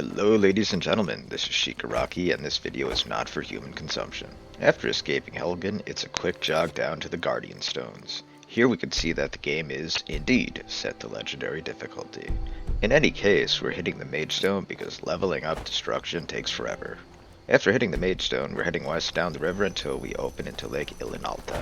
Hello ladies and gentlemen, this is Shikaraki and this video is not for human consumption. After escaping Helgen, it's a quick jog down to the Guardian Stones. Here we can see that the game is, indeed, set to legendary difficulty. In any case, we're hitting the Mage Stone because leveling up destruction takes forever. After hitting the Mage Stone, we're heading west down the river until we open into Lake Ilinalta.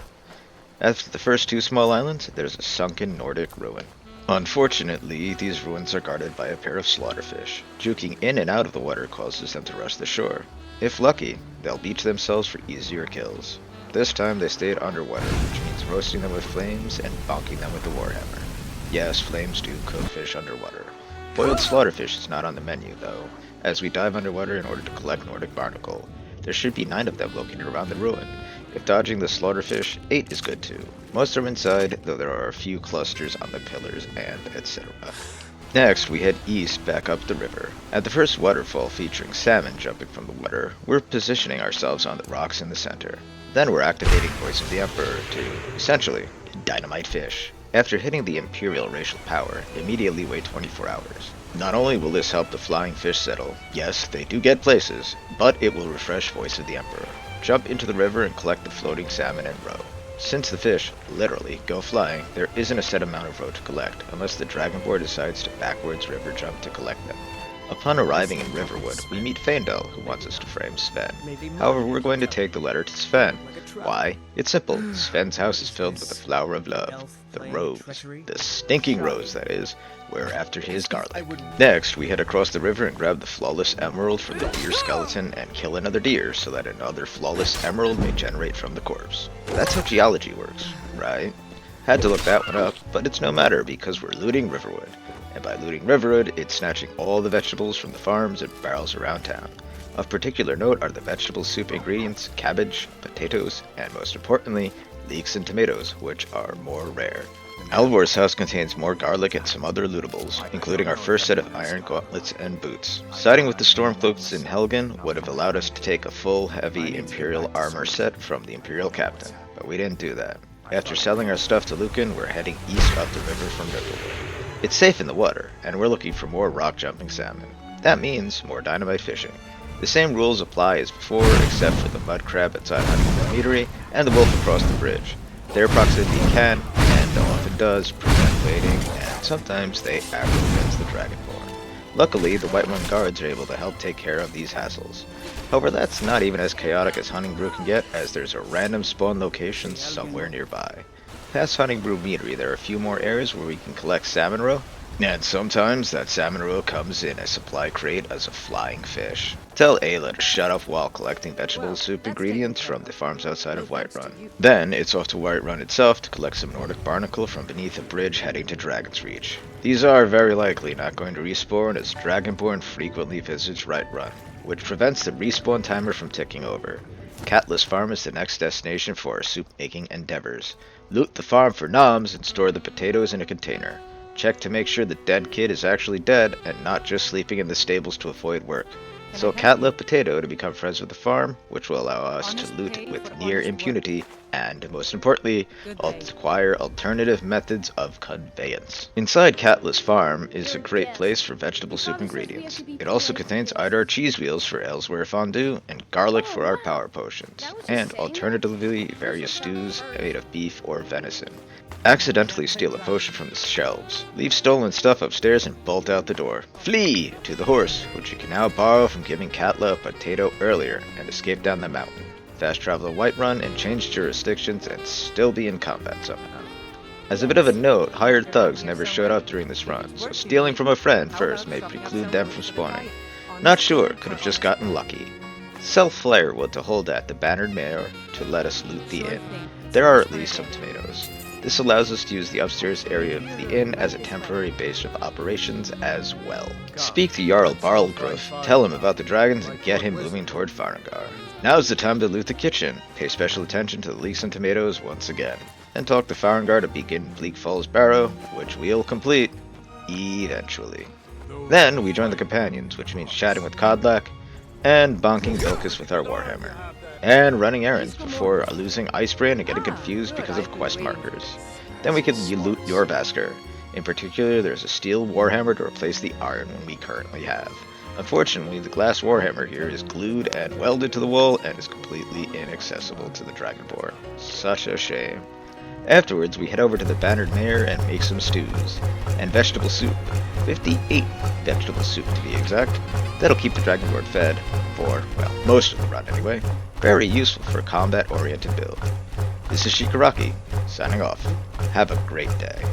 After the first two small islands, there's a sunken Nordic ruin. Unfortunately, these ruins are guarded by a pair of slaughterfish. Juking in and out of the water causes them to rush the shore. If lucky, they'll beach themselves for easier kills. This time they stayed underwater, which means roasting them with flames and bonking them with the warhammer. Yes, flames do cook fish underwater. Boiled slaughterfish is not on the menu, though, as we dive underwater in order to collect Nordic barnacle. There should be 9 of them located around the ruin. If dodging the slaughterfish, 8 is good too. Most are inside, though there are a few clusters on the pillars and etc. Next, we head east back up the river. At the first waterfall featuring salmon jumping from the water, we're positioning ourselves on the rocks in the center. Then we're activating Voice of the Emperor to, essentially, dynamite fish. After hitting the Imperial racial power, immediately wait 24 hours. Not only will this help the flying fish settle, yes, they do get places, but it will refresh Voice of the Emperor. Jump into the river and collect the floating salmon and roe. Since the fish, literally, go flying, there isn't a set amount of roe to collect, unless the Dragonborn decides to backwards river jump to collect them. Upon arriving in Riverwood, we meet Faendal, who wants us to frame Sven. However, we're going to take the letter to Sven. Why? It's simple. Sven's house is filled with the flower of love. The rose. The stinking rose, that is. We're after his garlic. Next, we head across the river and grab the flawless emerald from the deer skeleton and kill another deer so that another flawless emerald may generate from the corpse. That's how geology works, right? Had to look that one up, but it's no matter because we're looting Riverwood. And by looting Riverwood, it's snatching all the vegetables from the farms and barrels around town. Of particular note are the vegetable soup ingredients, cabbage, potatoes, and most importantly, leeks and tomatoes, which are more rare. Alvor's house contains more garlic and some other lootables, including our first set of iron gauntlets and boots. Siding with the Stormcloaks in Helgen would have allowed us to take a full, heavy Imperial armor set from the Imperial Captain, but we didn't do that. After selling our stuff to Lucan, we're heading east up the river from Riverwood. It's safe in the water, and we're looking for more rock-jumping salmon. That means more dynamite fishing. The same rules apply as before, except for the mud crab outside Huntington Meadery and the wolf across the bridge. Their proximity can, and often does, prevent waiting, and sometimes they aggro against the Dragonborn. Luckily, the White One guards are able to help take care of these hassles. However, that's not even as chaotic as Huntingbrew can get, as there's a random spawn location somewhere nearby. Past Huntingbrew Meadery, there are a few more areas where we can collect salmon roe, and sometimes that salmon roe comes in a supply crate as a flying fish. Tell Ayla to shut up while collecting vegetable soup ingredients from the farms outside of Whiterun. Then it's off to Whiterun itself to collect some Nordic barnacle from beneath a bridge heading to Dragon's Reach. These are very likely not going to respawn as Dragonborn frequently visits Whiterun, which prevents the respawn timer from ticking over. Catless Farm is the next destination for our soup-making endeavors. Loot the farm for noms and store the potatoes in a container. Check to make sure the dead kid is actually dead and not just sleeping in the stables to avoid work. So Catlip Potato to become friends with the farm, which will allow us to loot with near impunity, and, most importantly, acquire alternative methods of conveyance. Inside Catless Farm is a great place for vegetable soup ingredients. It also contains Idar cheese wheels for Elsewhere fondue, and garlic for our power potions, and alternatively various stews made of beef or venison. Accidentally steal a potion from the shelves. Leave stolen stuff upstairs and bolt out the door. Flee to the horse, which you can now borrow from giving Katla a potato earlier, and escape down the mountain. Fast travel to Whiterun and change jurisdictions and still be in combat somehow. As a bit of a note, hired thugs never showed up during this run, so stealing from a friend first may preclude them from spawning. Not sure, could have just gotten lucky. Sell firewood to hold at the Bannered Mare to let us loot the inn. There are at least some tomatoes. This allows us to use the upstairs area of the inn as a temporary base of operations as well. Speak to Jarl Barlgruff, tell him about the dragons and get him moving toward Farengar. Now's the time to loot the kitchen, pay special attention to the leeks and tomatoes once again, and talk to Farengar to begin Bleak Falls Barrow, which we'll complete eventually. Then we join the companions, which means chatting with Kodlak, and bonking Vilkas with our Warhammer. And running errands before losing Icebrand and getting confused because of quest markers. Then we can loot Jorvaskr. In particular, there's a steel warhammer to replace the iron one we currently have. Unfortunately, the glass warhammer here is glued and welded to the wall and is completely inaccessible to the Dragonborn. Such a shame. Afterwards, we head over to the Bannered Mare and make some stews. And vegetable soup. 58 vegetable soup to be exact. That'll keep the Dragonborn fed, for, well, most of the run anyway. Very useful for a combat-oriented build. This is Shikaraki, signing off. Have a great day.